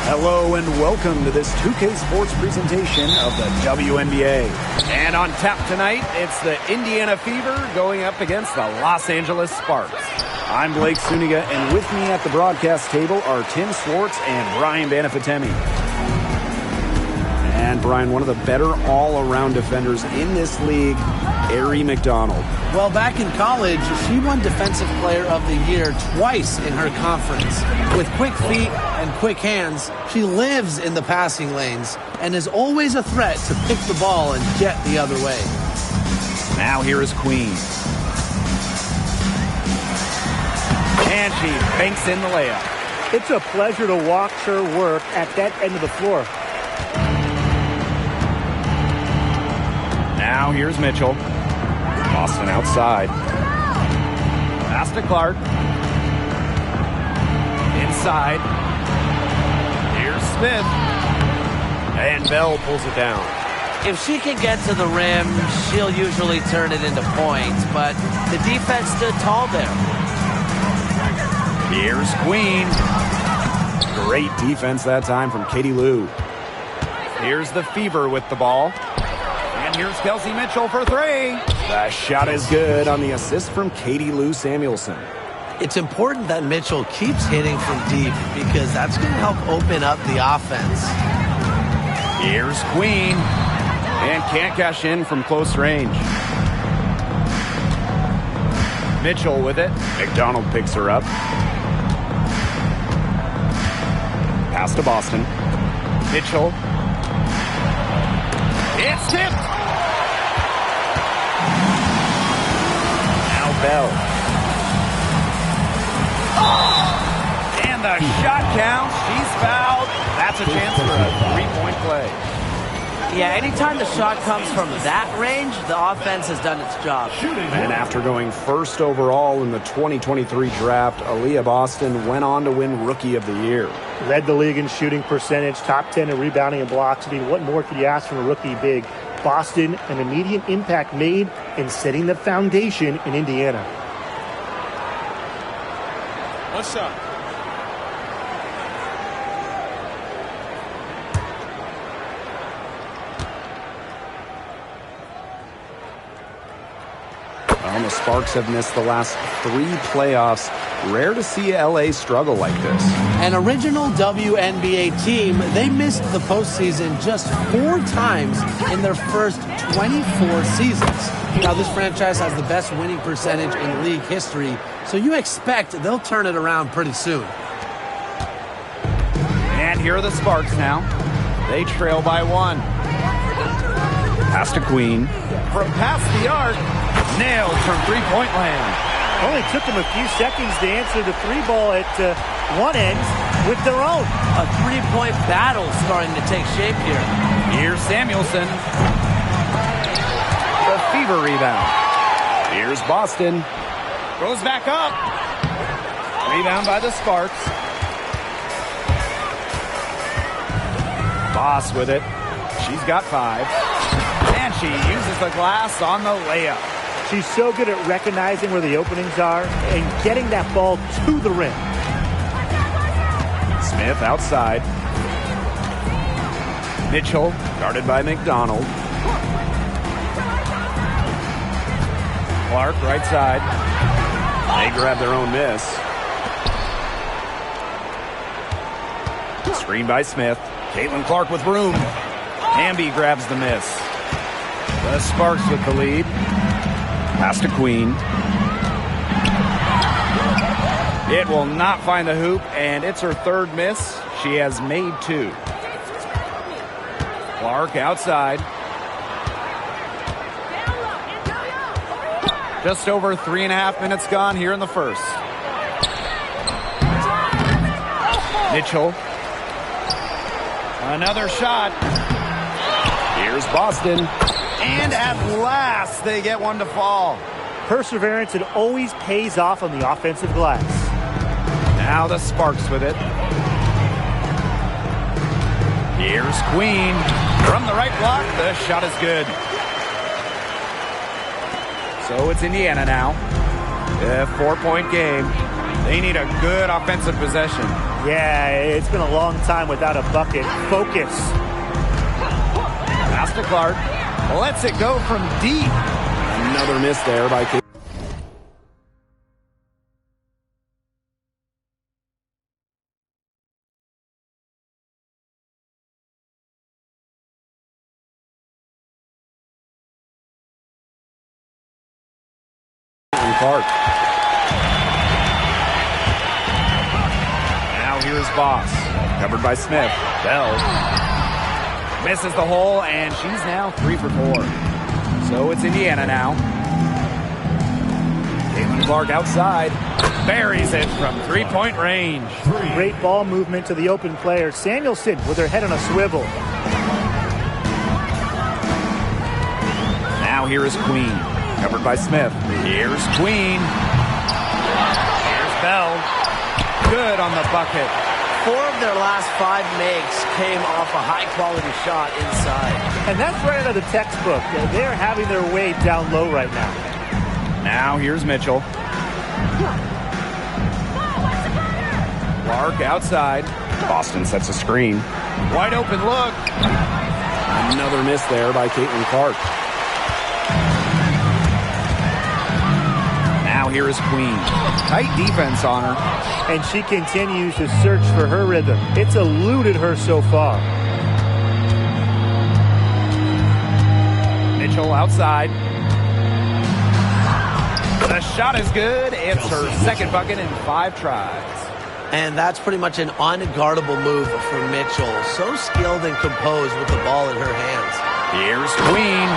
Hello and welcome to this 2K Sports presentation of the WNBA. And on tap tonight, it's the Indiana Fever going up against the Los Angeles Sparks. I'm Blake Suniga, and with me at the broadcast table are Tim Swartz and Brian Banafitemi. And Brian, one of the better all-around defenders in this league, Aari McDonald. Well, back in college, she won Defensive Player of the Year twice in her conference. With quick feet and quick hands, she lives in the passing lanes and is always a threat to pick the ball and jet the other way. Now here is Queen. And she banks in the layup. It's a pleasure to watch her work at that end of the floor. Now here's Mitchell. Boston outside. Pass to Clark. Inside. Here's Smith. And Bell pulls it down. If she can get to the rim, she'll usually turn it into points, but the defense stood tall there. Here's Queen. Great defense that time from Katie Lou. Here's the Fever with the ball. And here's Kelsey Mitchell for three. The shot is good on the assist from Katie Lou Samuelson. It's important that Mitchell keeps hitting from deep because that's going to help open up the offense. Here's Queen. And can't cash in from close range. Mitchell with it. McDonald picks her up. Pass to Boston. Mitchell. It's tipped. Now Bell. And the shot counts. She's fouled. That's a chance for a three-point play. Yeah, anytime the shot comes from that range, the offense has done its job. And after going first overall in the 2023 draft, Aaliyah Boston went on to win Rookie of the Year. Led the league in shooting percentage, top 10 in rebounding and blocks. I mean, what more could you ask from a rookie big? Boston, an immediate impact made in setting the foundation in Indiana. What's up? Well, the Sparks have missed the last 3 playoffs. Rare to see LA struggle like this. An original WNBA team, they missed the postseason just 4 times in their first 24 seasons. Now, this franchise has the best winning percentage in league history, so you expect they'll turn it around pretty soon. And here are the Sparks now. They trail by 1. Pass to Queen. From past the arc. Nailed from three-point land. Only took them a few seconds to answer the 3-ball at one end with their own. A three-point battle starting to take shape here. Here's Samuelson. The Fever rebound. Here's Boston. Goes back up. Rebound by the Sparks. Boss with it. She's got 5. And she uses the glass on the layup. She's so good at recognizing where the openings are and getting that ball to the rim. Smith outside. Mitchell guarded by McDonald. Clark right side. They grab their own miss. Screen by Smith. Caitlin Clark with room. Hamby grabs the miss. The Sparks with the lead. Pass to Queen. It will not find the hoop, and it's her 3rd miss. She has made 2. Clark outside. Just over 3.5 minutes gone here in the first. Mitchell. Another shot. Here's Boston. And at last, they get one to fall. Perseverance, it always pays off on the offensive glass. Now the Sparks with it. Here's Queen. From the right block, the shot is good. So it's Indiana now. A 4-point game. They need a good offensive possession. Yeah, it's been a long time without a bucket. Focus. Pass to Clark. Lets it go from deep. Another miss there by Kate. Clark. Now here's Boss. Covered by Smith. Bell misses the hole, and she's now 3 for 4. So it's Indiana now. Caitlin Clark outside. Buries it from three-point range. Great ball movement to the open player. Samuelson with her head on a swivel. Now here is Queen. Covered by Smith. Here's Queen. Here's Bell. Good on the bucket. 4 of their last 5 makes came off a high-quality shot inside. And that's right out of the textbook. They're having their way down low right now. Now here's Mitchell. Clark outside. Boston sets a screen. Wide open look. Another miss there by Caitlin Clark. Now here is Queen. Tight defense on her. And she continues to search for her rhythm. It's eluded her so far. Mitchell outside. The shot is good. It's her second bucket in 5 tries. And that's pretty much an unguardable move for Mitchell. So skilled and composed with the ball in her hands. Here's Queen.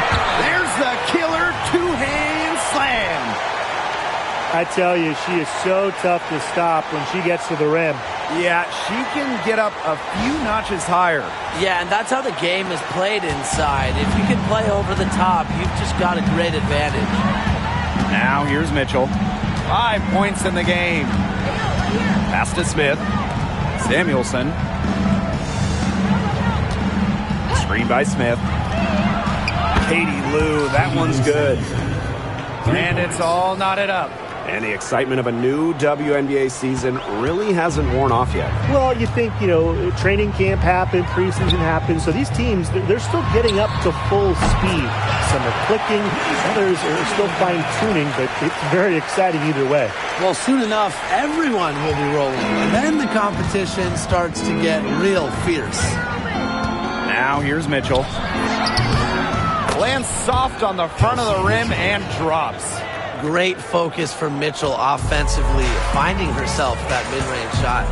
There's the killer two-hand slam. I tell you, she is so tough to stop when she gets to the rim. Yeah, she can get up a few notches higher. Yeah, and that's how the game is played inside. If you can play over the top, you've just got a great advantage. Now here's Mitchell. 5 points in the game. Pass to Smith. Samuelson. Screen by Smith. Katie Lou, that one's good. And it's all knotted up. And the excitement of a new WNBA season really hasn't worn off yet. Well, you think, training camp happened, preseason happened, so these teams, they're still getting up to full speed. Some are clicking, others are still fine-tuning, but it's very exciting either way. Well, soon enough, everyone will be rolling. And then the competition starts to get real fierce. Now here's Mitchell. Lands soft on the front of the rim and drops. Great focus for Mitchell offensively, finding herself that mid-range shot.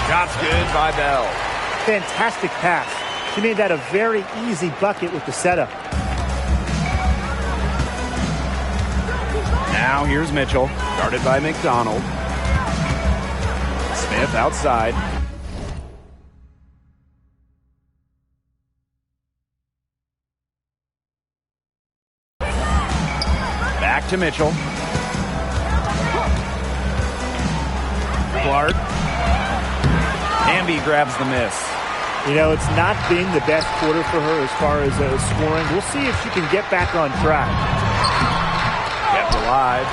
Shot's good by Bell. Fantastic pass. She made that a very easy bucket with the setup. Now here's Mitchell, guarded by McDonald. Smith outside. Back to Mitchell. Clark. Hamby grabs the miss. It's not been the best quarter for her as far as scoring. We'll see if she can get back on track. Kept alive.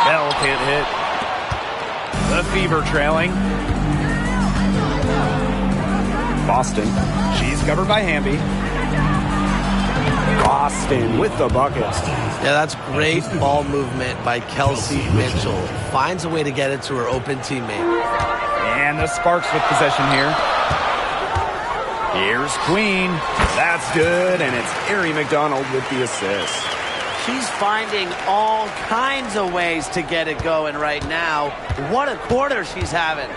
Bell can't hit. The Fever trailing. Boston. She's covered by Hamby. Boston with the bucket. Yeah, that's great ball movement by Kelsey Mitchell. Finds a way to get it to her open teammate. And the Sparks with possession here. Here's Queen. That's good, and it's Erie McDonald with the assist. She's finding all kinds of ways to get it going right now. What a quarter she's having.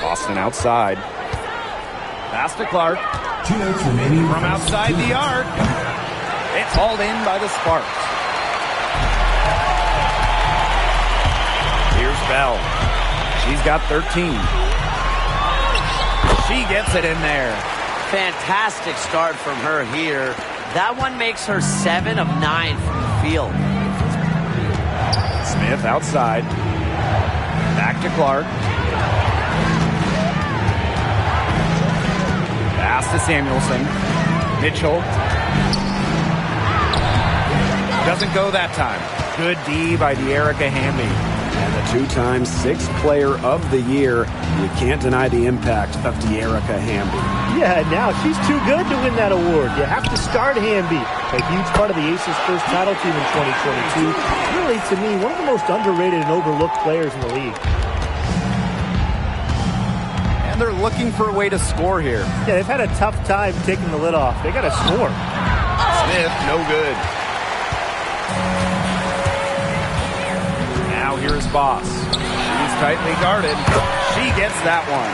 Boston outside. Pass to Clark. From outside the arc. It's hauled in by the Sparks. Here's Bell. She's got 13. She gets it in there. Fantastic start from her here. That one makes her 7 of 9 from the field. Smith outside. Back to Clark. Pass to Samuelson. Mitchell. Doesn't go that time. Good D by De'Erica Hamby. And the two-time sixth player of the year. You can't deny the impact of De'Erica Hamby. Yeah, now she's too good to win that award. You have to start Hamby. A huge part of the Aces' first title team in 2022. Really, to me, one of the most underrated and overlooked players in the league. And they're looking for a way to score here. Yeah, they've had a tough time taking the lid off. They got to score. Smith, no good. Now here's Boss. She's tightly guarded. She gets that one.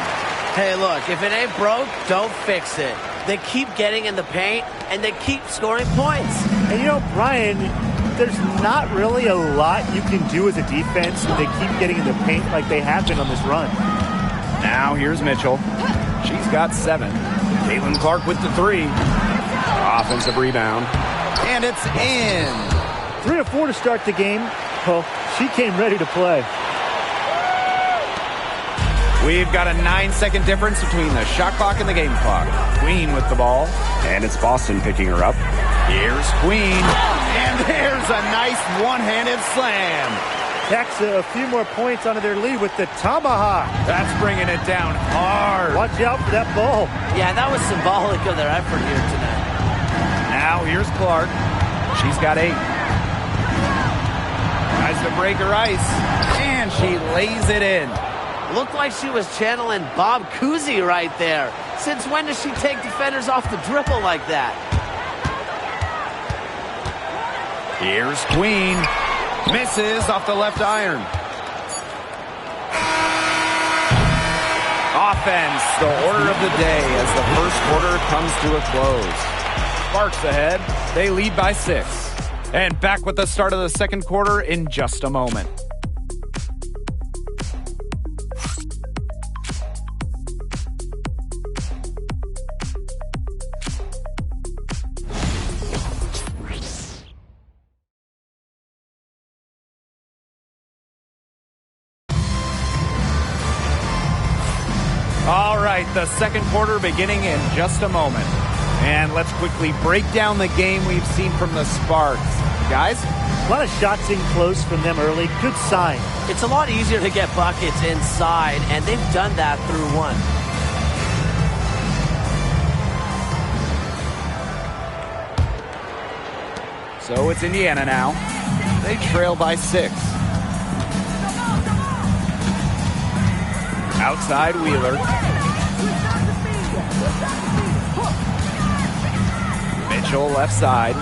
Hey, look, if it ain't broke, don't fix it. They keep getting in the paint, and they keep scoring points. And you know, Brian, there's not really a lot you can do as a defense when they keep getting in the paint like they have been on this run. Now here's Mitchell. She's got 7. Caitlin Clark with the 3. Offensive rebound. And it's in. 3 of 4 to start the game. Well, she came ready to play. We've got a 9-second difference between the shot clock and the game clock. Queen with the ball. And it's Boston picking her up. Here's Queen. And there's a nice one-handed slam. Tacks a few more points onto their lead with the tomahawk. That's bringing it down hard. Watch out for that ball. Yeah, that was symbolic of their effort here tonight. Now here's Clark. She's got 8. Tries to break her ice. And she lays it in. Looked like she was channeling Bob Cousy right there. Since when does she take defenders off the dribble like that? Here's Queen. Misses off the left iron. Offense, the order of the day as the first quarter comes to a close. Sparks ahead. They lead by 6. And back with the start of the second quarter in just a moment. All right, the second quarter beginning in just a moment. And let's quickly break down the game we've seen from the Sparks. Guys? A lot of shots in close from them early. Good sign. It's a lot easier to get buckets inside, and they've done that through 1. So it's Indiana now. They trail by 6. Outside Wheeler. Mitchell left side.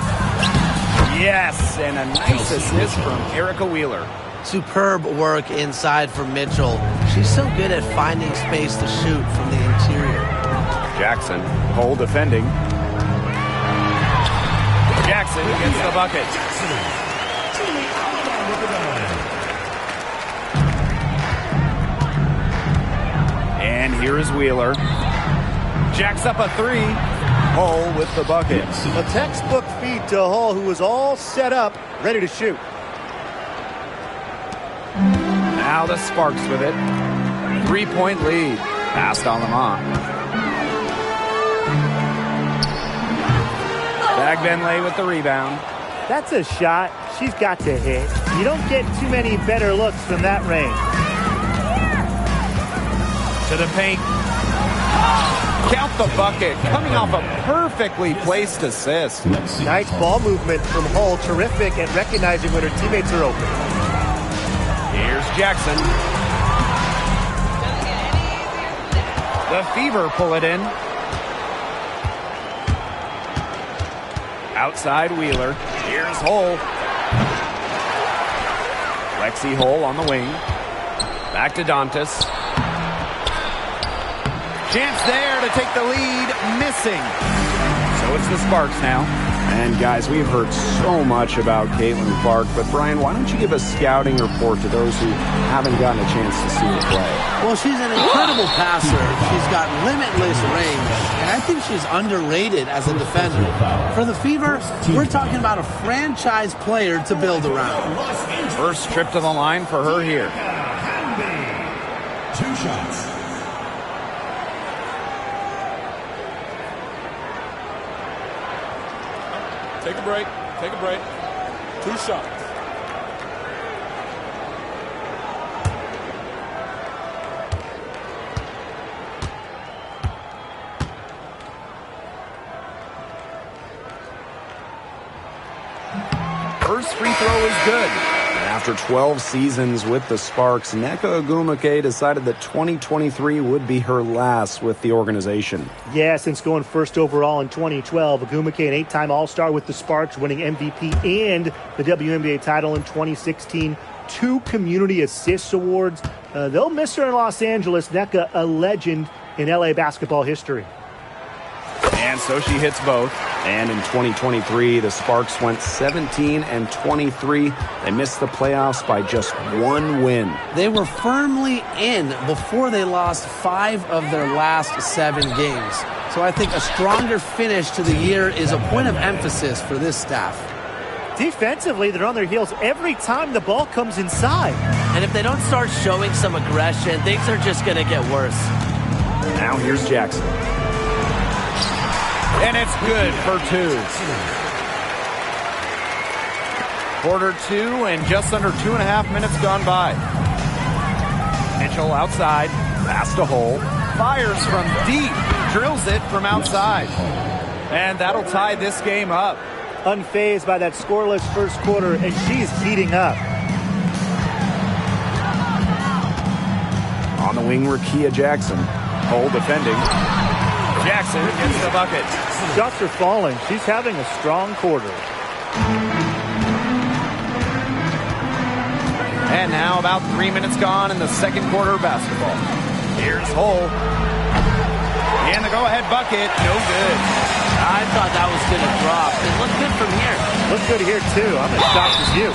Yes, and a nice assist from Erica Wheeler. Superb work inside for Mitchell. She's so good at finding space to shoot from the interior. Jackson, Cole defending. Jackson gets the bucket. And here is Wheeler. Jacks up a 3. Hull with the bucket. A textbook feed to Hull, who was all set up, ready to shoot. Now the Sparks with it. 3-point lead. Passed on the mark. Bagbenley with the rebound. That's a shot she's got to hit. You don't get too many better looks from that range. To the paint. Count the bucket. Coming off a perfectly placed assist. Nice ball movement from Hull. Terrific at recognizing when her teammates are open. Here's Jackson. The Fever pull it in. Outside Wheeler. Here's Hull. Lexi Hull on the wing. Back to Dantas. Chance there to take the lead. Missing. So it's the Sparks now. And guys, we've heard so much about Caitlin Clark, but Brian, why don't you give a scouting report to those who haven't gotten a chance to see her play? Well, she's an incredible passer. She's got limitless range, and I think she's underrated as a defender. For the Fever, we're talking about a franchise player to build around. First trip to the line for her here. 2 shots. Take a break. Take a break. 2 shots. First free throw is good. After 12 seasons with the Sparks, Nneka Ogwumike decided that 2023 would be her last with the organization. Yeah, since going first overall in 2012, Ogwumike, an 8-time All-Star with the Sparks, winning MVP and the WNBA title in 2016. 2 Community Assists Awards. They'll miss her in Los Angeles. Nneka, a legend in LA basketball history. And so she hits both. And in 2023, the Sparks went 17-23. They missed the playoffs by just 1 win. They were firmly in before they lost 5 of their last 7 games. So I think a stronger finish to the year is a point of emphasis for this staff. Defensively, they're on their heels every time the ball comes inside. And if they don't start showing some aggression, things are just going to get worse. Now here's Jackson. And it's good for 2. Quarter 2 and just under 2.5 minutes gone by. Mitchell outside, pass to Hole, fires from deep, drills it from outside. And that'll tie this game up. Unfazed by that scoreless first quarter, and she's heating up. On the wing, Rickea Jackson. Hole defending. Jackson gets the bucket. Shots are falling. She's having a strong quarter. And now about 3 minutes gone in the second quarter of basketball. Here's Hole. And the go-ahead bucket, no good. I thought that was going to drop. It looked good from here. Looks good here, too. I'm as shocked as you.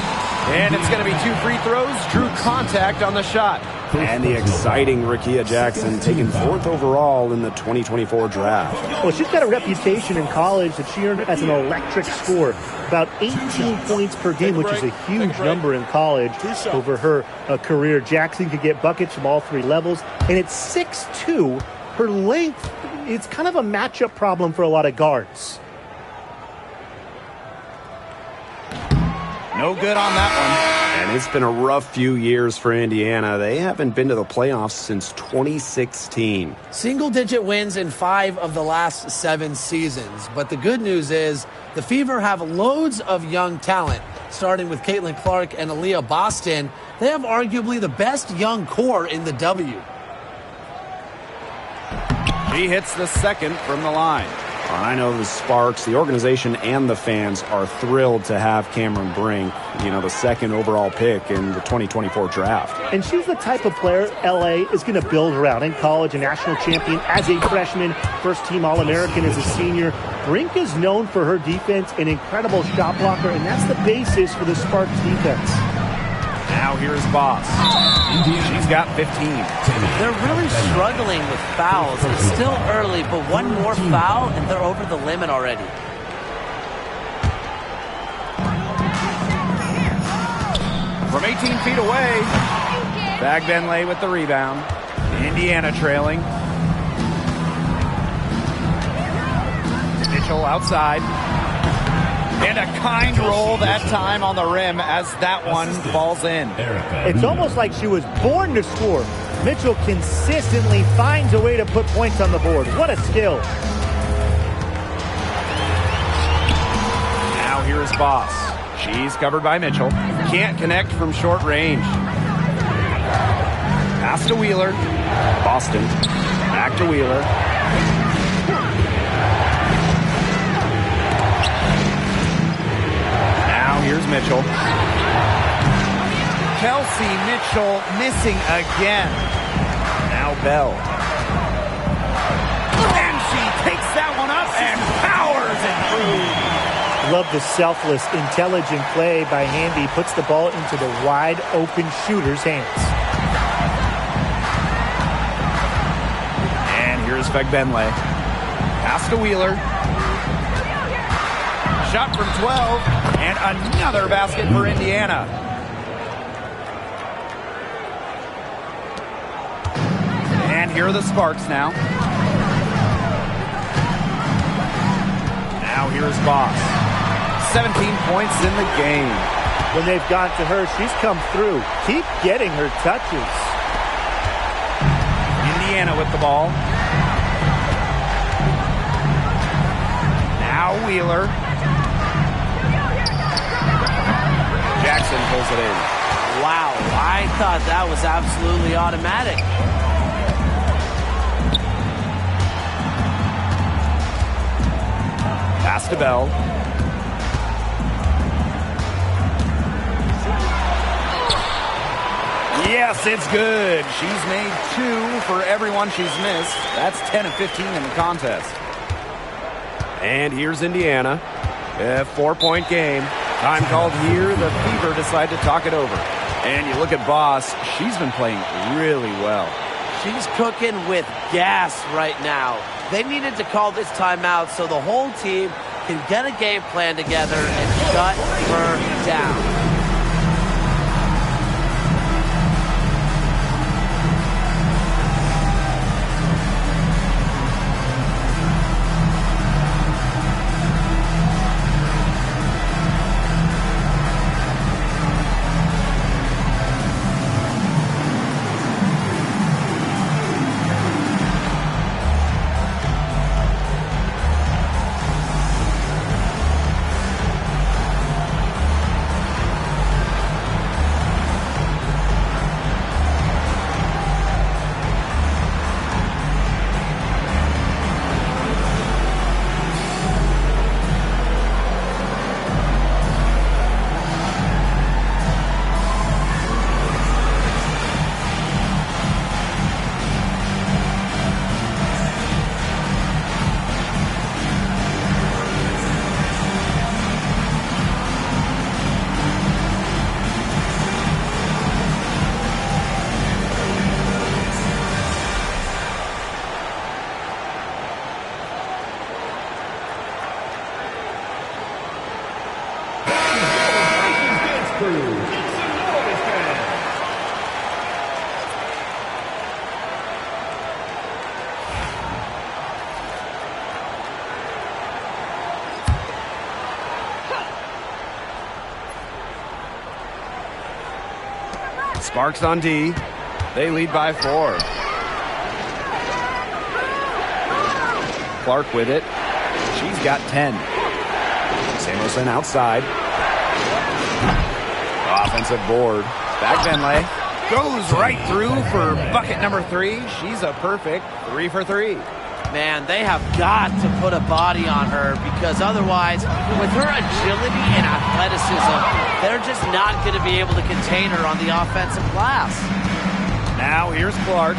And it's going to be 2 free throws. Drew contact on the shot. And the exciting Rickea Jackson taken 4th overall in the 2024 draft. Well, she's got a reputation in college that she earned as an electric scorer. About 18 points per game, which is a huge number in college over her career. Jackson could get buckets from all 3 levels. And at 6'2", her length, it's kind of a matchup problem for a lot of guards. No good on that one. And it's been a rough few years for Indiana. They haven't been to the playoffs since 2016. Single-digit wins in 5 of the last 7 seasons. But the good news is the Fever have loads of young talent. Starting with Caitlin Clark and Aaliyah Boston, they have arguably the best young core in the W. She hits the second from the line. I know the Sparks, the organization, and the fans are thrilled to have Cameron Brink, the second overall pick in the 2024 draft. And she's the type of player LA is going to build around. In college, a national champion as a freshman, first-team All-American as a senior. Brink is known for her defense, an incredible shot blocker, and that's the basis for the Sparks defense. Now here's Boss. She's got 15. They're really struggling with fouls. It's still early, but one more foul, and they're over the limit already. From 18 feet away, Bagbenlay with the rebound. Indiana trailing. Mitchell outside. And a kind roll that time on the rim as that one falls in. It's almost like she was born to score. Mitchell consistently finds a way to put points on the board. What a skill. Now here's Boss. She's covered by Mitchell. Can't connect from short range. Pass to Wheeler. Boston. Back to Wheeler. Here's Mitchell. Kelsey Mitchell missing again. Now Bell. And she takes that one up and powers it through. Love the selfless, intelligent play by Handy. Puts the ball into the wide open shooter's hands. And here's Bagbenlay. Pass to Wheeler. Shot from 12, and another basket for Indiana. And here are the Sparks now. Now here's Boss. 17 points in the game. when they've gone to her. She's come through. Keep getting her touches. Indiana with the ball. Now Wheeler. Jackson pulls it in. Wow, I thought that was absolutely automatic. Pass to Bell. Yes, it's good. She's made 2 for everyone she's missed. That's 10 of 15 in the contest. And here's Indiana. A 4-point game. Time called here. The Fever decide to talk it over. And you look at Boss. She's been playing really well. She's cooking with gas right now. They needed to call this timeout so the whole team can get a game plan together and shut her down. Sparks on D. They lead by 4. Clark with it. She's got 10. Samuelson outside. Offensive board. Back Benley. Goes right through for bucket number 3. She's a perfect 3 for 3. Man, they have got to put a body on her because otherwise, with her agility and athleticism, they're just not going to be able to contain her on the offensive glass. Now here's Clark.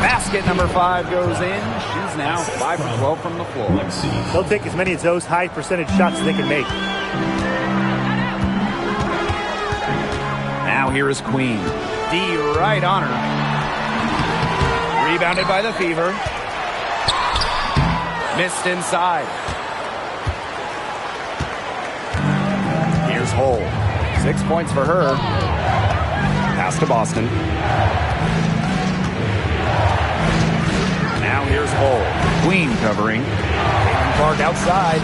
Basket number 5 goes in. She's now 5 for 12 from the floor. They'll take as many of those high percentage shots as they can make. Now here is Queen. D right on her. Rebounded by the Fever. Missed inside. Here's Hull. 6 points for her. Pass to Boston. Now here's Hull. Queen covering. Clark outside.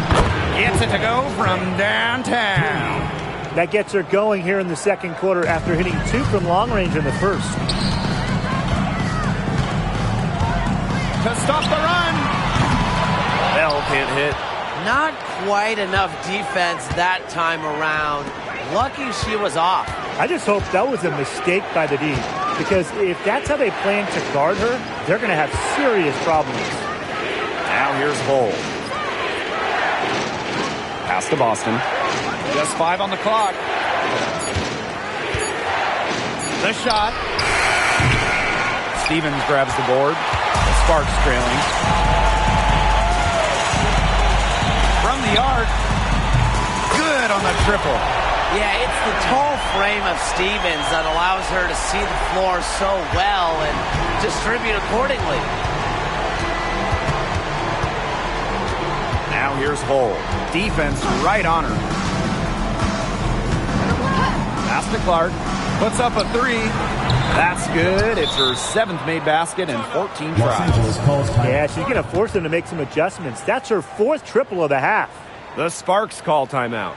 Gets it to go from downtown. That gets her going here in the second quarter after hitting 2 from long range in the first. To stop the run. Bell can't hit. Not quite enough defense that time around. Lucky she was off. I just hope that was a mistake by the D, because if that's how they plan to guard her, they're going to have serious problems. Now here's Hull. Pass to Boston. Just 5 on the clock. The shot. Stevens grabs the board. The Sparks trailing. From the arc. Good on the triple. Yeah, it's the tall frame of Stevens that allows her to see the floor so well and distribute accordingly. Now here's Hull. Defense right on her. Pass to Clark. Puts up a 3. That's good. It's her 7th made basket and 14 tries. Yeah, she's going to force them to make some adjustments. That's her 4th triple of the half. The Sparks call timeout.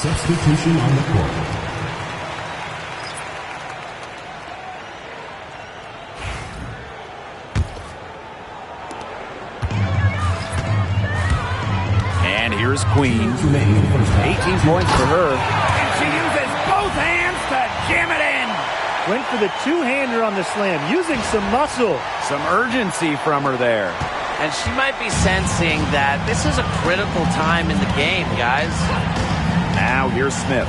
Substitution on the court. And here's Queen. 18 points for her. And she uses both hands to jam it in. Went for the two-hander on the slam, using some muscle. Some urgency from her there. And she might be sensing that this is a critical time in the game, guys. Now here's Smith.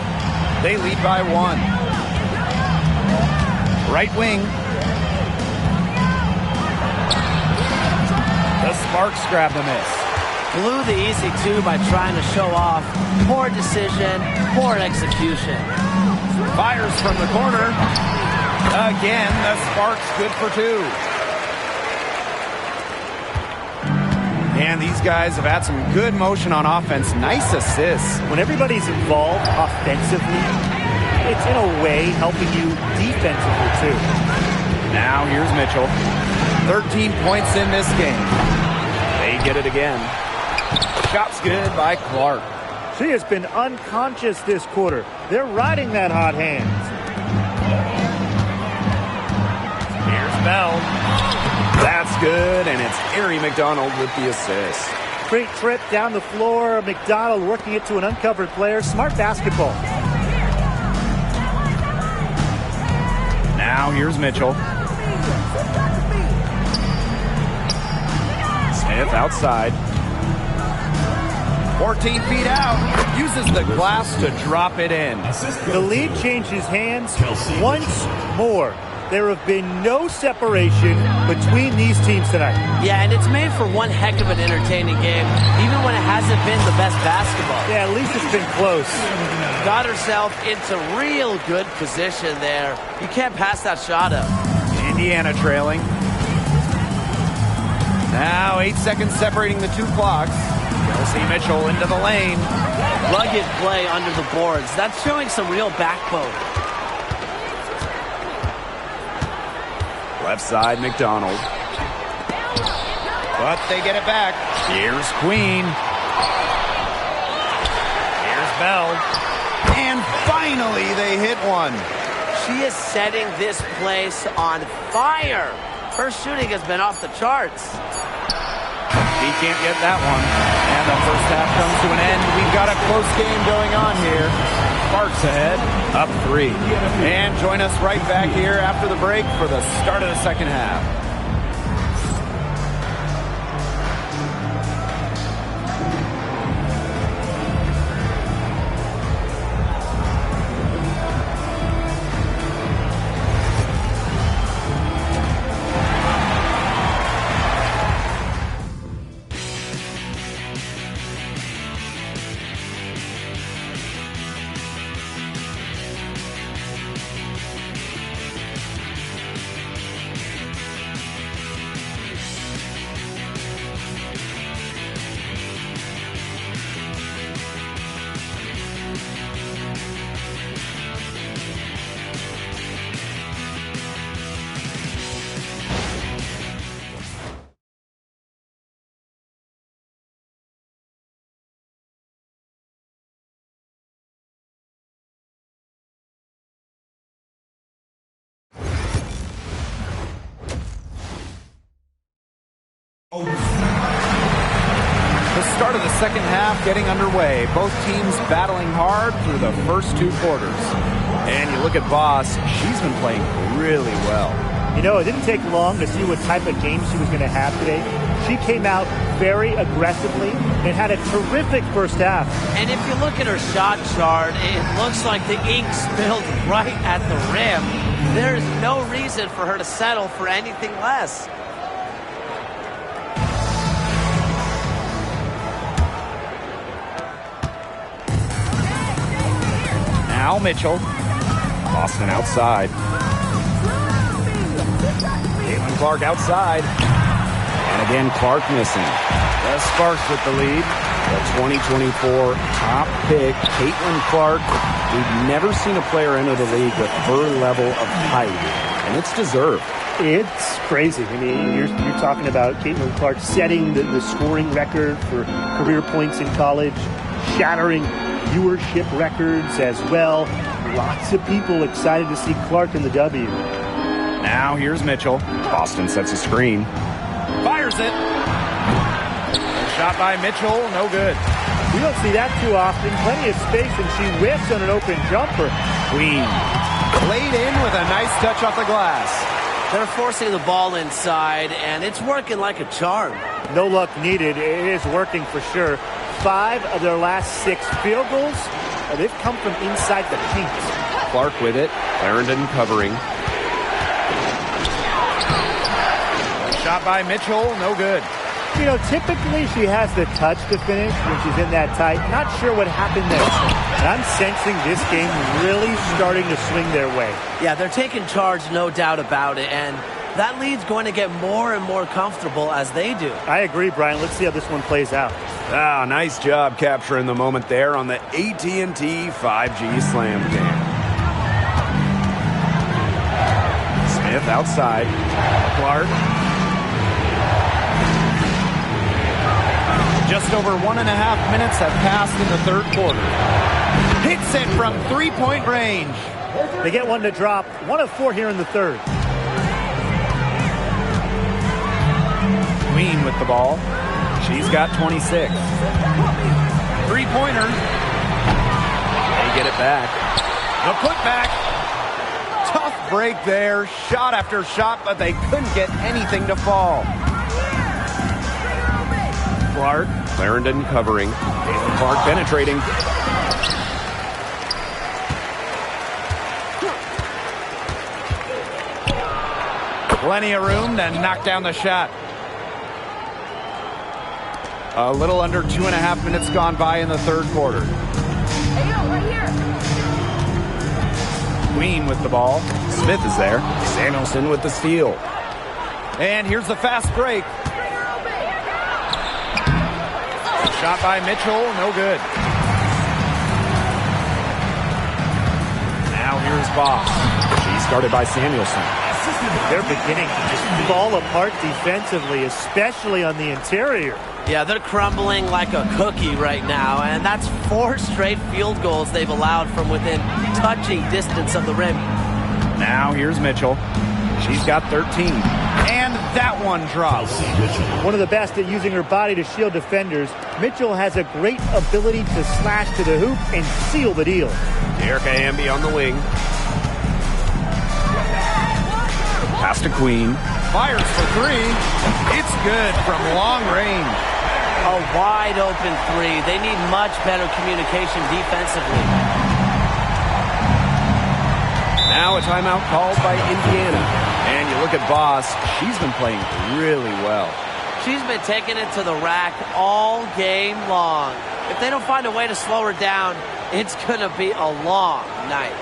They lead by 1. Right wing. The Sparks grab the miss. Blew the easy two by trying to show off. Poor decision, poor execution. Fires from the corner. Again, the Sparks good for 2. And these guys have had some good motion on offense. Nice assists. When everybody's involved offensively, it's in a way helping you defensively too. Now here's Mitchell. 13 points in this game. They get it again. Shot's good by Clark. She has been unconscious this quarter. They're riding that hot hand. Here's Bell. That's good, and it's Ari McDonald with the assist. Great trip down the floor. McDonald working it to an uncovered player. Smart basketball. Now here's Mitchell. Smith outside. 14 feet out. Uses the glass to drop it in. The lead changes hands once more. There have been no separation between these teams tonight. Yeah, and it's made for one heck of an entertaining game, even when it hasn't been the best basketball. Yeah, at least it's been close. Got herself into real good position there. You can't pass that shot up. Indiana trailing. Now 8 seconds separating the 2 clocks. Kelsey Mitchell into the lane. Rugged play under the boards. That's showing some real backbone. Left side, McDonald. But they get it back. Here's Queen. Here's Bell. And finally, they hit one. She is setting this place on fire. Her shooting has been off the charts. He can't get that one. And the first half comes to an end. We've got a close game going on here. Sparks ahead, up 3. And join us right back here after the break for the start of the second half. The start of the second half getting underway. Both teams battling hard through the first 2 quarters. And you look at Voss, she's been playing really well. You know, it didn't take long to see what type of game she was going to have today. She came out very aggressively and had a terrific first half. And if you look at her shot chart, it looks like the ink spilled right at the rim. There's no reason for her to settle for anything less. Now Mitchell. Boston outside. Caitlin Clark outside. And again, Clark missing. The Sparks with the lead. The 2024 top pick, Caitlin Clark. We've never seen a player enter the league with her level of height. And it's deserved. It's crazy. I mean, you're talking about Caitlin Clark setting the scoring record for career points in college, shattering viewership records as well. Lots of people excited to see Clark in the W. Now here's Mitchell. Boston sets a screen. Fires it. Shot by Mitchell, no good. We don't see that too often. Plenty of space, and she whiffs on an open jumper. Queen laid in with a nice touch off the glass. They're forcing the ball inside, and it's working like a charm. No luck needed. It is working for sure. 5 of their last 6 field goals, they've come from inside the paint. Clark with it. Clarendon covering. Shot by Mitchell, no good. You know, typically she has the touch to finish when she's in that tight. Not sure what happened there. And I'm sensing this game really starting to swing their way. Yeah, they're taking charge, no doubt about it. And that lead's going to get more and more comfortable as they do. I agree, Brian. Let's see how this one plays out. Ah, nice job capturing the moment there on the AT&T 5G Slam Cam. Smith outside. Clark. Just over 1.5 minutes have passed in the third quarter. Hits it from 3-point range. They get one to drop. 1 of 4 here in the third. Queen with the ball. She's got 26. Three-pointer. They get it back. The putback. Tough break there. Shot after shot, but they couldn't get anything to fall. Clark. Clarendon covering. Caitlin Clark penetrating. Plenty of room to knock down the shot. A little under 2.5 minutes gone by in the third quarter. Hey, yo, right here. Queen with the ball. Smith is there. Samuelson with the steal. And here's the fast break. Shot by Mitchell, no good. Now here's Voss. She started by Samuelson. They're beginning to just fall apart defensively, especially on the interior. Yeah, they're crumbling like a cookie right now, and that's 4 straight field goals they've allowed from within touching distance of the rim. Now here's Mitchell. She's got 13. And that one drops. One of the best at using her body to shield defenders, Mitchell has a great ability to slash to the hoop and seal the deal. Erica Amby on the wing. Pass to Queen. Fires for 3. It's good from long range. A wide open 3. They need much better communication defensively. Now a timeout called by Indiana. And you look at Voss, she's been playing really well. She's been taking it to the rack all game long. If they don't find a way to slow her down, it's going to be a long night.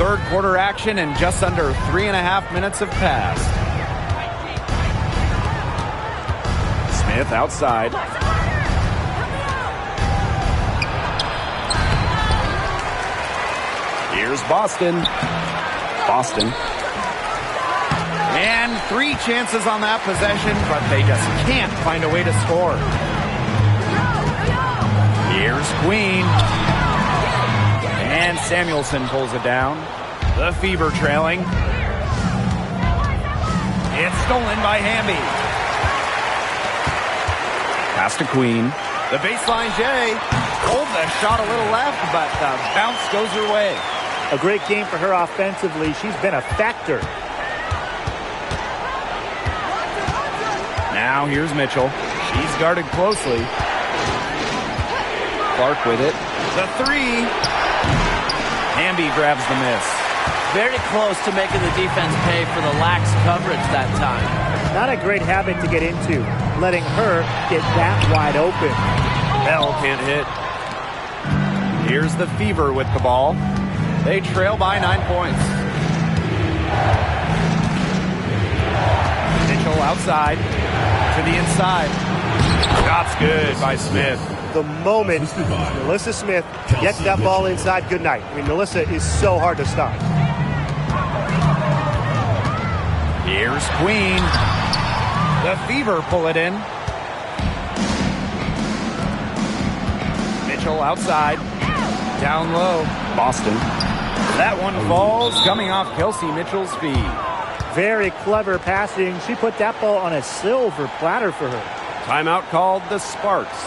Third quarter action and just under 3.5 minutes have passed. Smith outside. Here's Boston. And 3 chances on that possession, but they just can't find a way to score. Here's Queen. And Samuelson pulls it down. The Fever trailing. It's stolen by Hamby. Pass to Queen. The baseline J. Hold the shot a little left, but the bounce goes her way. A great game for her offensively. She's been a factor. Now here's Mitchell. She's guarded closely. Clark with it. The 3. Hamby grabs the miss. Very close to making the defense pay for the lax coverage that time. Not a great habit to get into, letting her get that wide open. Bell can't hit. Here's the Fever with the ball. They trail by 9 points. Mitchell outside to the inside. Shot's good by Smith. The moment Melissa Smith gets that ball inside, good night. I mean, Melissa is so hard to stop. Here's Queen. The Fever pull it in. Mitchell outside. Down low. Boston. That one falls, coming off Kelsey Mitchell's feet. Very clever passing. She put that ball on a silver platter for her. Timeout called the Sparks.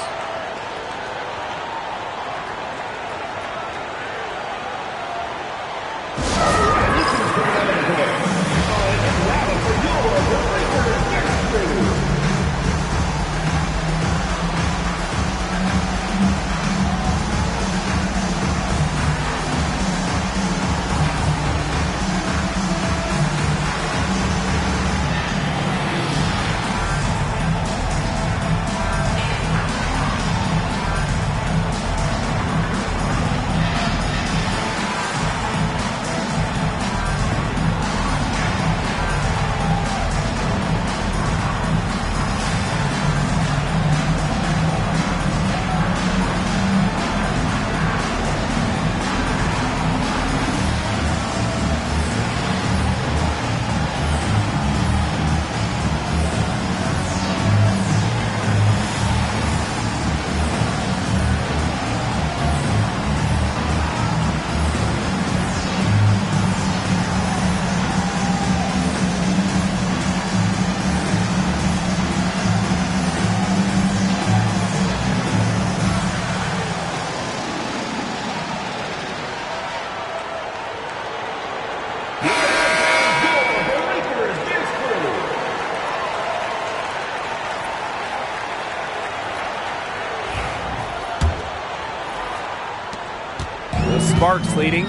Sparks leading.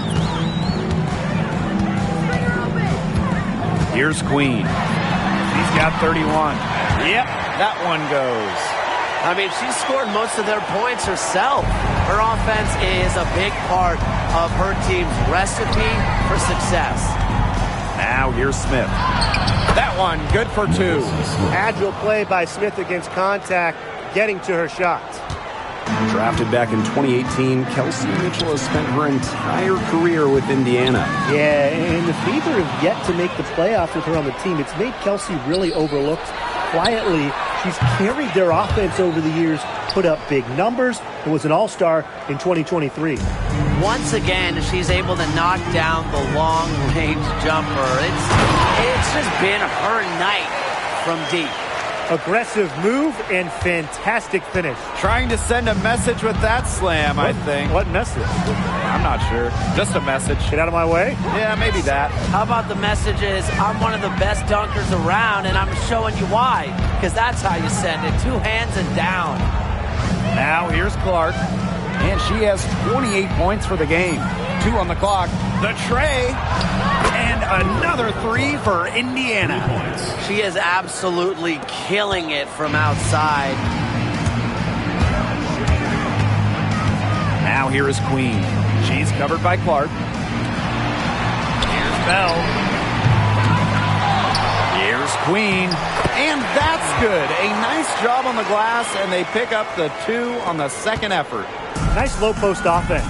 Here's Queen. She's got 31. Yep, that one goes. I mean, she's scored most of their points herself. Her offense is a big part of her team's recipe for success. Now here's Smith. That one good for 2. Agile play by Smith against contact, getting to her shots. Drafted back in 2018, Kelsey Mitchell has spent her entire career with Indiana. Yeah, and the Fever have yet to make the playoffs with her on the team. It's made Kelsey really overlooked. Quietly, she's carried their offense over the years, put up big numbers, and was an all-star in 2023. Once again, she's able to knock down the long-range jumper. It's just been her night from deep. Aggressive move and fantastic finish. Trying to send a message with that slam, I think. What message? I'm not sure. Just a message. Get out of my way? Yeah, maybe that. How about the message is, I'm one of the best dunkers around, and I'm showing you why. Because that's how you send it. 2 hands and down. Now here's Clark. And she has 28 points for the game. 2 on the clock. The tray. And another 3 for Indiana. She is absolutely killing it from outside. Now here is Queen. She's covered by Clark. Bell. Here's Queen. And that's good. A nice job on the glass, and they pick up the 2 on the second effort. Nice low post offense.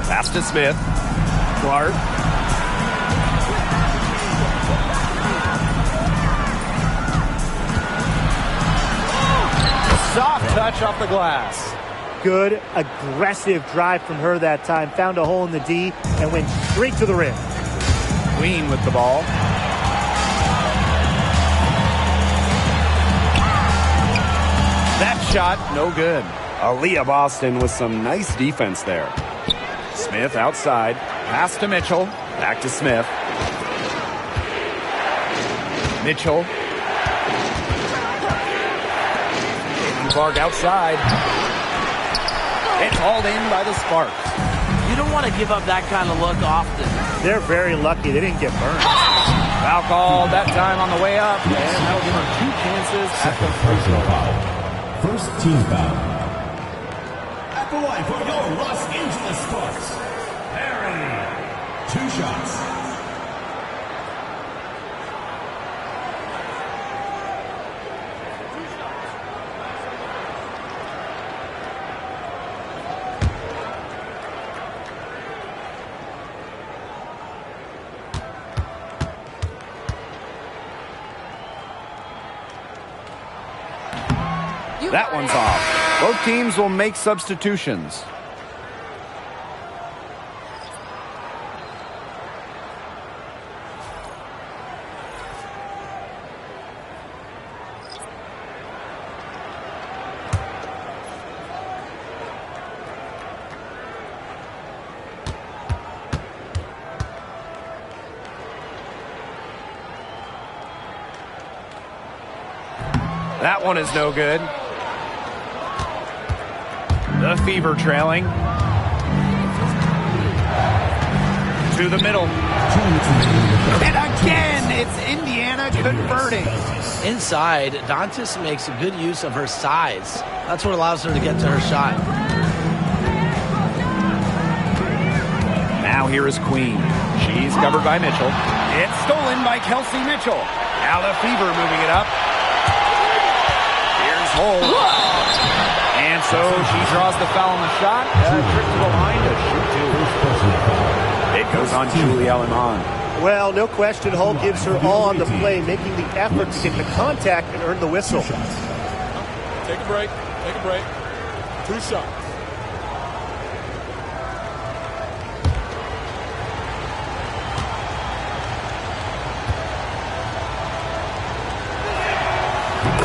Pass to Smith. Clark. Soft touch off the glass. Good, aggressive drive from her that time. Found a hole in the D and went straight to the rim. Queen with the ball. That shot, no good. Aaliyah Boston with some nice defense there. Smith outside. Pass to Mitchell. Back to Smith. Mitchell. Clark outside. It's hauled in by the Sparks. You don't want to give up that kind of look often. They're very lucky they didn't get burned. Foul called that time on the way up, and that'll give them 2 chances at the free throw foul. First team foul. At the line for your Los Angeles Sparks, Perry. 2 shots. That one's off. Both teams will make substitutions. That one is no good. The Fever trailing. To the middle. And again, it's Indiana converting. Inside, Dantas makes a good use of her size. That's what allows her to get to her shot. Now here is Queen. She's covered by Mitchell. It's stolen by Kelsey Mitchell. Now the Fever moving it up. Here's Holt. And so she draws the foul on the shot. Trip to the line to shoot 2. It goes on Julie Aleman. Well, no question, Hull gives her all on the play, making the effort to get the contact and earn the whistle. Take a break. Take a break. 2 shots.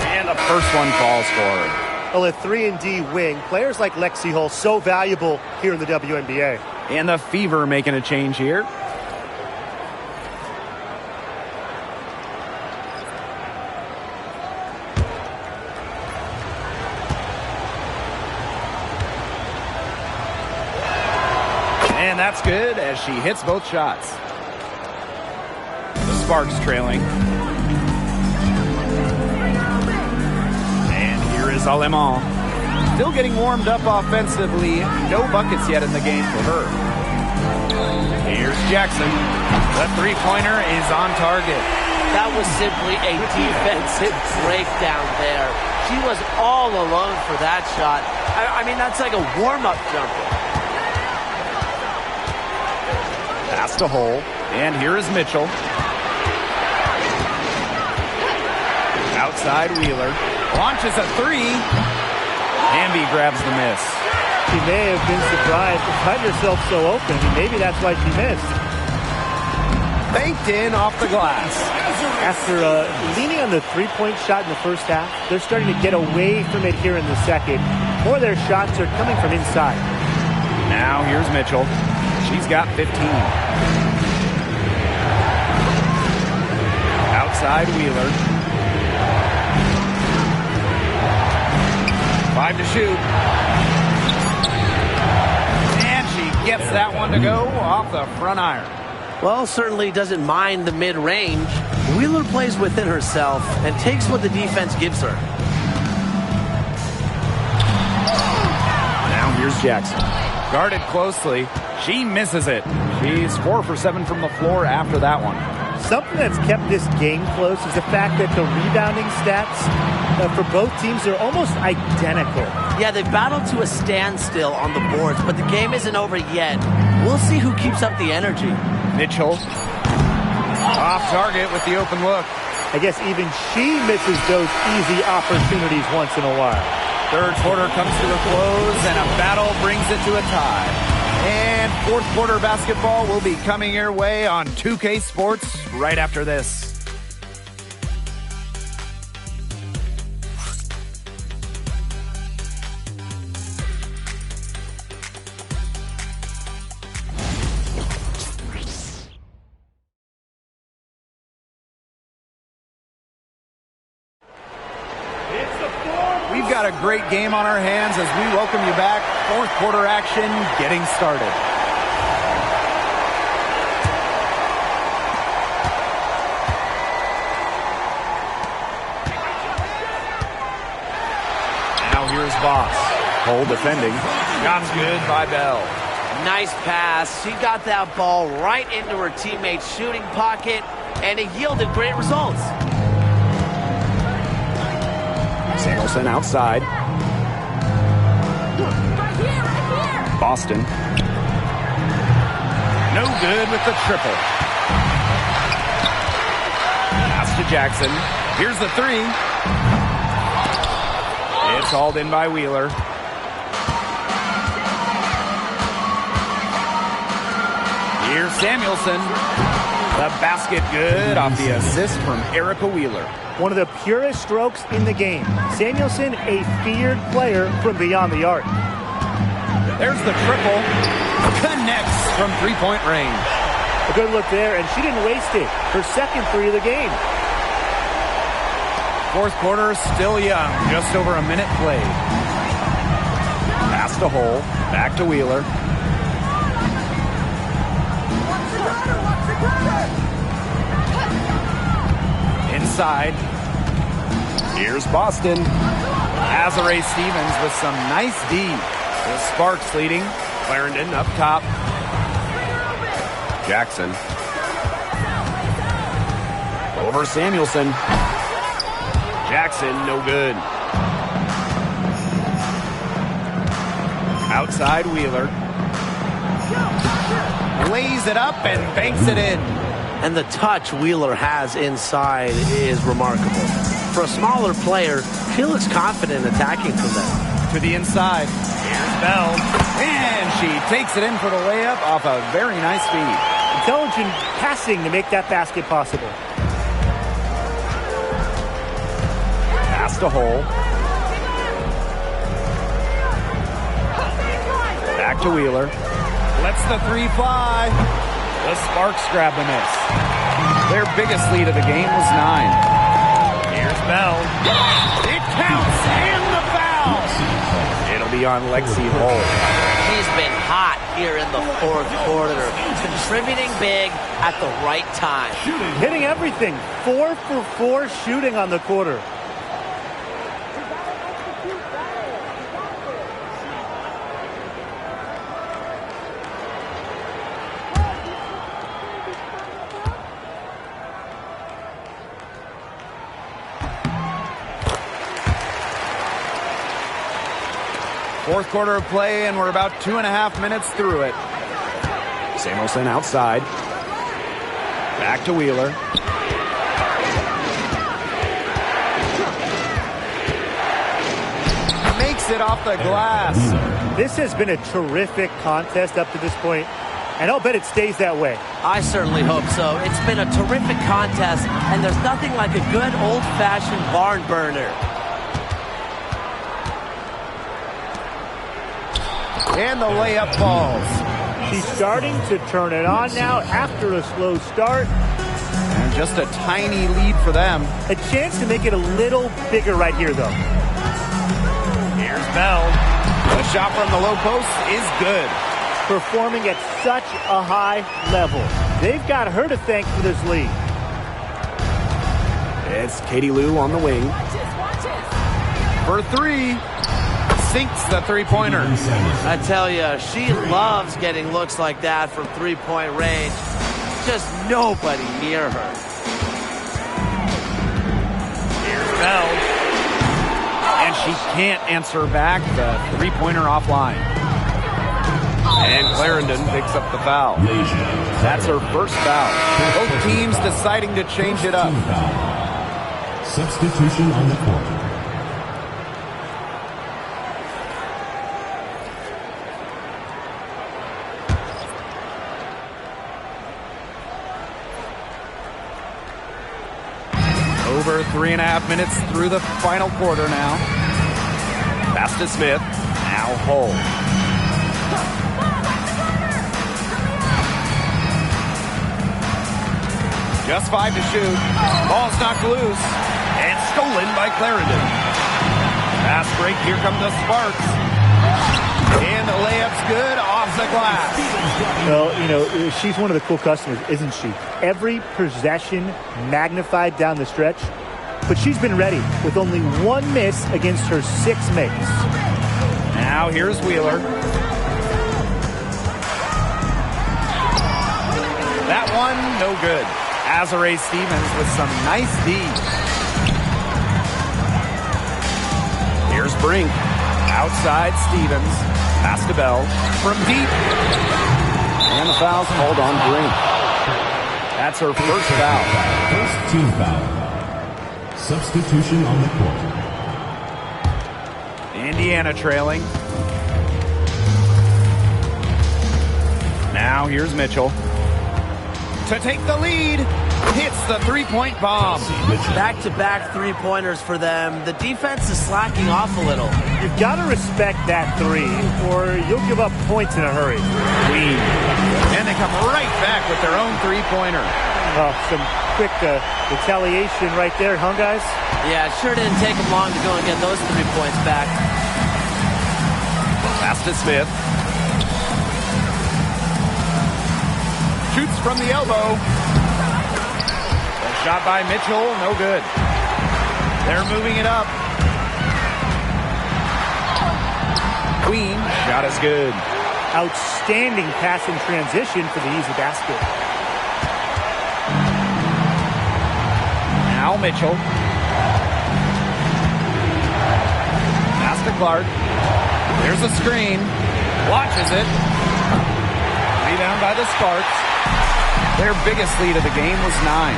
And the first one falls for her. Well, a 3-and-D wing. Players like Lexi Hull so valuable here in the WNBA. And the Fever making a change here. And that's good as she hits both shots. The Sparks trailing. Is Aleman. Still getting warmed up offensively. No buckets yet in the game for her. Here's Jackson. The three-pointer is on target. That was simply a defensive breakdown there. She was all alone for that shot. I mean, that's like a warm-up jumper. Pass to Hull. And here is Mitchell. Outside Wheeler. Launches a 3. Hamby grabs the miss. She may have been surprised to find herself so open. Maybe that's why she missed. Banked in off the glass. After leaning on the three-point shot in the first half, they're starting to get away from it here in the second. More of their shots are coming from inside. Now here's Mitchell. She's got 15. Outside Wheeler. 5 to shoot. And she gets that one to go off the front iron. Well, certainly doesn't mind the mid-range. Wheeler plays within herself and takes what the defense gives her. Now here's Jackson. Guarded closely. She misses it. She's 4 for 7 from the floor after that one. Something that's kept this game close is the fact that the rebounding stats for both teams are almost identical. Yeah, they battled to a standstill on the boards, but the game isn't over yet. We'll see who keeps up the energy. Mitchell off target with the open look. I guess even she misses those easy opportunities once in a while. Third quarter comes to a close, and a battle brings it to a tie. And fourth quarter basketball will be coming your way on 2K Sports right after this. We've got a great game on our hands as we welcome you back. Fourth quarter action getting started. Now here's Voss. Cole defending. Shot's good by Bell. Nice pass. She got that ball right into her teammate's shooting pocket, and it yielded great results. Samuelson outside. Boston. No good with the triple. Pass to Jackson. Here's the three. It's hauled in by Wheeler. Here's Samuelson. The basket good off the assist from Erica Wheeler. One of the purest strokes in the game. Samuelson, a feared player from beyond the arc. There's the triple. Connects from three-point range. A good look there, and she didn't waste it. Her second three of the game. Fourth quarter still young. Just over a minute played. Pass to Hole. Back to Wheeler. Inside. Here's Boston. Azare Stevens with some nice D. The Sparks leading. Clarendon up top. Jackson. Over Samuelson. Jackson, no good. Outside Wheeler. Lays it up and banks it in. And the touch Wheeler has inside is remarkable. For a smaller player, he looks confident attacking from there. To the inside. Here's Bell. And she takes it in for the layup off a very nice feed. Intelligent passing to make that basket possible. Pass to Hole. Back to Wheeler. Lets the three fly. The Sparks grab the miss. Their biggest lead of the game was 9. Here's Bell. It counts and the foul. It'll be on Lexi Hole. She's been hot here in the fourth quarter, contributing big at the right time. Hitting everything. 4 for 4 shooting on the quarter. Fourth quarter of play, and we're about 2.5 minutes through it. Samuelson outside. Back to Wheeler. Makes it off the glass. This has been a terrific contest up to this point, and I'll bet it stays that way. I certainly hope so. It's been a terrific contest, and there's nothing like a good old-fashioned barn burner. And the layup falls. She's starting to turn it on now after a slow start. And just a tiny lead for them. A chance to make it a little bigger right here, though. Here's Bell. The shot from the low post is good. Performing at such a high level. They've got her to thank for this lead. It's Katie Lou on the wing. For three. sinks the three-pointer. I tell you, she loves getting looks like that from three-point range. Just nobody near her. Here's Bell. And she can't answer back the three-pointer offline. And Clarendon picks up the foul. That's her first foul. Both teams deciding to change it up. Substitution on the court. Over 3.5 minutes through the final quarter now. Pass to Smith. Now Hull. Just 5 to shoot. Ball's knocked loose. And stolen by Clarendon. Fast break. Here come the Sparks. And the layup's good off the glass. Well, you know, she's one of the cool customers, isn't she? Every possession magnified down the stretch. But she's been ready with only one miss against her 6 mates. Now here's Wheeler. That one, no good. Azare Stevens with some nice D. Here's Brink. Outside Stevens. Pass to Bell. From deep. And the foul's called on Brink. That's her first foul. First team foul. Substitution on the court. Indiana trailing. Now here's Mitchell. To take the lead. Hits the three-point bomb. Back-to-back three-pointers for them. The defense is slacking off a little. You've got to respect that three, or you'll give up points in a hurry. Queen. And they come right back with their own three-pointer. Oh, some quick retaliation right there, huh, guys? Yeah, it sure didn't take them long to go and get those 3 points back. Pass to Smith. Shoots from the elbow. Shot by Mitchell, no good. They're moving it up. Queen, shot is good. Outstanding pass in transition for the easy basket. Now Mitchell. Pass to Clark. There's a screen. Watches it. Rebound by the Sparks. Their biggest lead of the game was 9.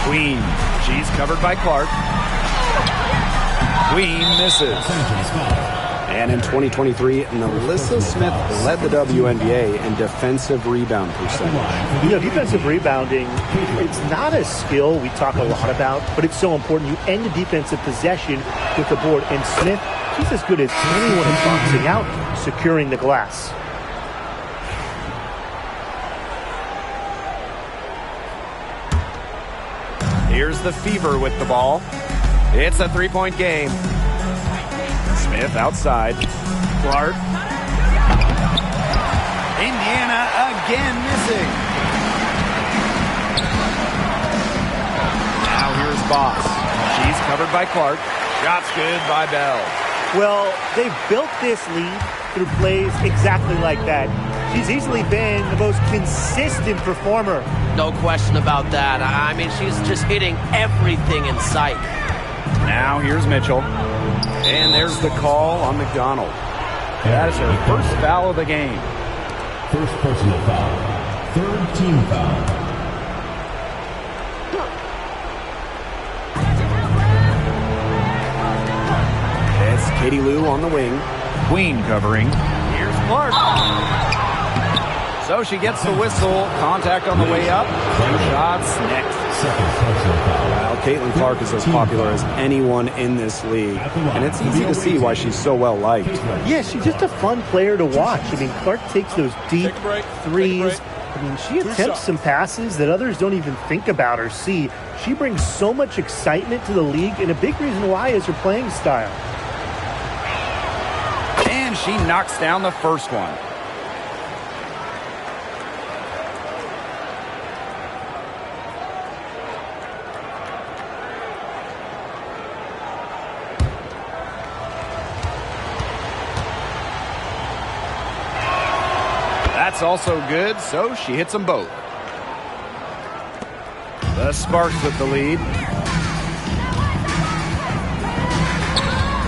Queen. She's covered by Clark. Queen misses. And in 2023, Melissa Smith led the WNBA in defensive rebound percentage. You know, defensive rebounding, it's not a skill we talk a lot about, but it's so important. You end a defensive possession with the board. And Smith, she's as good as anyone in boxing out, securing the glass. Here's the Fever with the ball. It's a three-point game. Smith outside. Clark. Indiana again missing. Now here's Boss. She's covered by Clark. Shot's good by Bell. Well, they've built this lead through plays exactly like that. She's easily been the most consistent performer. No question about that. I mean, she's just hitting everything in sight. Now here's Mitchell. And there's the call on McDonald. That is her first foul of the game. First personal foul. Third team foul. It's Katie Lou on the wing. Queen covering. Here's Clark. So she gets the whistle. Contact on the way up. 2 shots next. Second personal foul. Well, Caitlin Clark is as popular as anyone in this league. And it's easy to see why she's so well liked. Yeah, she's just a fun player to watch. I mean, Clark takes those deep threes. I mean, she attempts some passes that others don't even think about or see. She brings so much excitement to the league, and a big reason why is her playing style. And she knocks down the first one. That's also good, so she hits them both. The Sparks with the lead.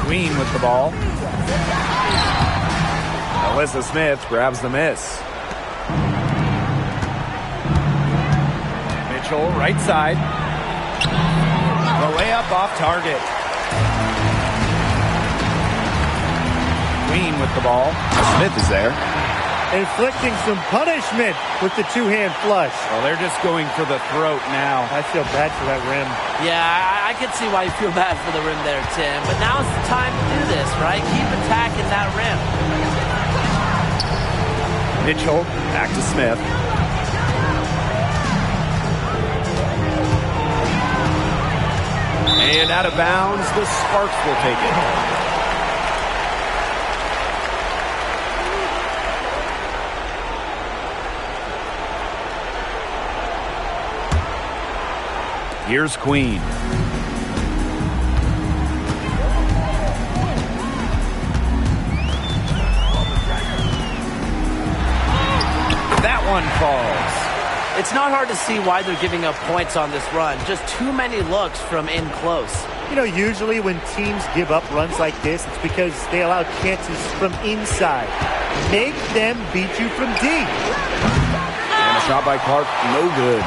Queen with the ball. Alyssa Smith grabs the miss. Mitchell, right side. The layup off target. Queen with the ball. Smith is there. Inflicting some punishment with the two-hand flush. Well, they're just going for the throat now. I feel bad for that rim. Yeah, I can see why you feel bad for the rim there, Tim. But now's the time to do this, right? Keep attacking that rim. Mitchell, back to Smith. And out of bounds, the Sparks will take it. Here's Queen. That one falls. It's not hard to see why they're giving up points on this run. Just too many looks from in close. You know, usually when teams give up runs like this, it's because they allow chances from inside. Make them beat you from deep. And a shot by Clark, no good.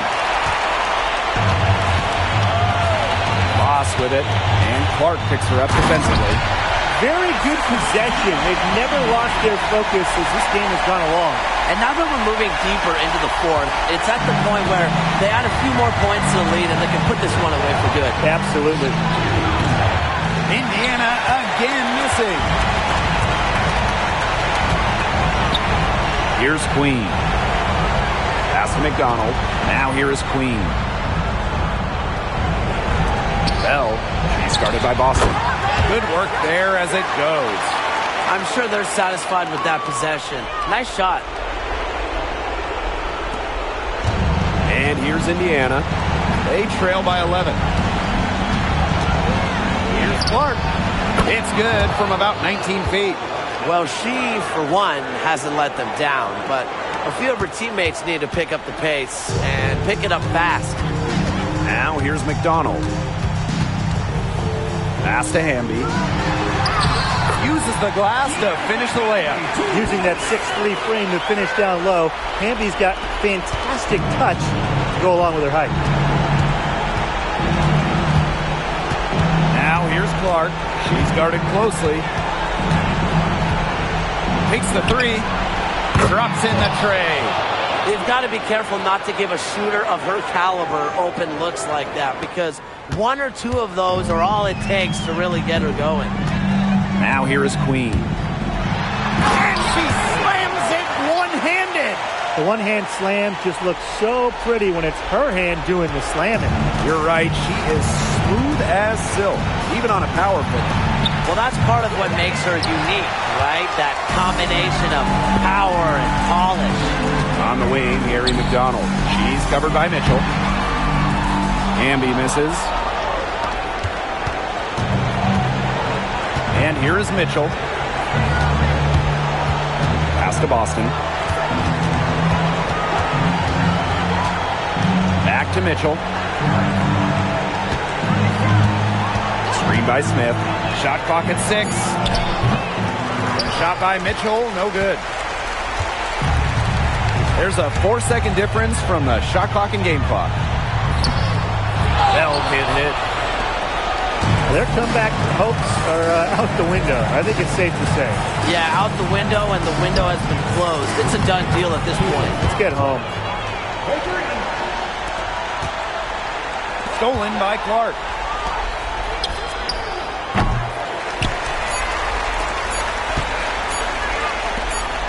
With it, and Clark picks her up defensively. Very good possession. They've never lost their focus as this game has gone along. And now that we're moving deeper into the fourth, it's at the point where they add a few more points to the lead and they can put this one away for good. Absolutely. Indiana again missing. Here's Queen. Pass to McDonald. Now here is Queen. Bell, she's guarded by Boston. Good work there as it goes. I'm sure they're satisfied with that possession. Nice shot. And here's Indiana. They trail by 11. Here's Clark. It's good from about 19 feet. Well, she, for one, hasn't let them down, but a few of her teammates need to pick up the pace and pick it up fast. Now here's McDonald. Pass to Hamby. Uses the glass to finish the layup. Using that 6'3" frame to finish down low. Hamby's got fantastic touch to go along with her height. Now here's Clark. She's guarded closely. Takes the three. Drops in the tray. They've got to be careful not to give a shooter of her caliber open looks like that, because one or two of those are all it takes to really get her going. Now here is Queen. And she slams it one-handed. The one-hand slam just looks so pretty when it's her hand doing the slamming. You're right. She is smooth as silk, even on a power pivot. Well, that's part of what makes her unique, right? That combination of power and polish. On the wing, Harry McDonald. She's covered by Mitchell. Hamby misses. And here is Mitchell. Pass to Boston. Back to Mitchell. Screen by Smith. Shot clock at 6. Shot by Mitchell, no good. There's a 4-second difference from the shot clock and game clock. Bell can't hit. Their comeback hopes are out the window. I think it's safe to say. Yeah, out the window, and the window has been closed. It's a done deal at this point. Let's get home. Stolen by Clark.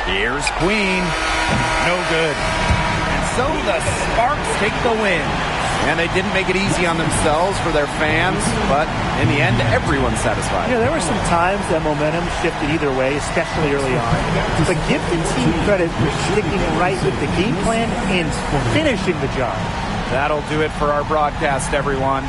Here's Queen. No good. And so the Sparks take the win. And they didn't make it easy on themselves for their fans, but in the end, everyone's satisfied. Yeah, there were some times that momentum shifted either way, especially early on. But give the team credit for sticking right with the game plan and finishing the job. That'll do it for our broadcast, everyone.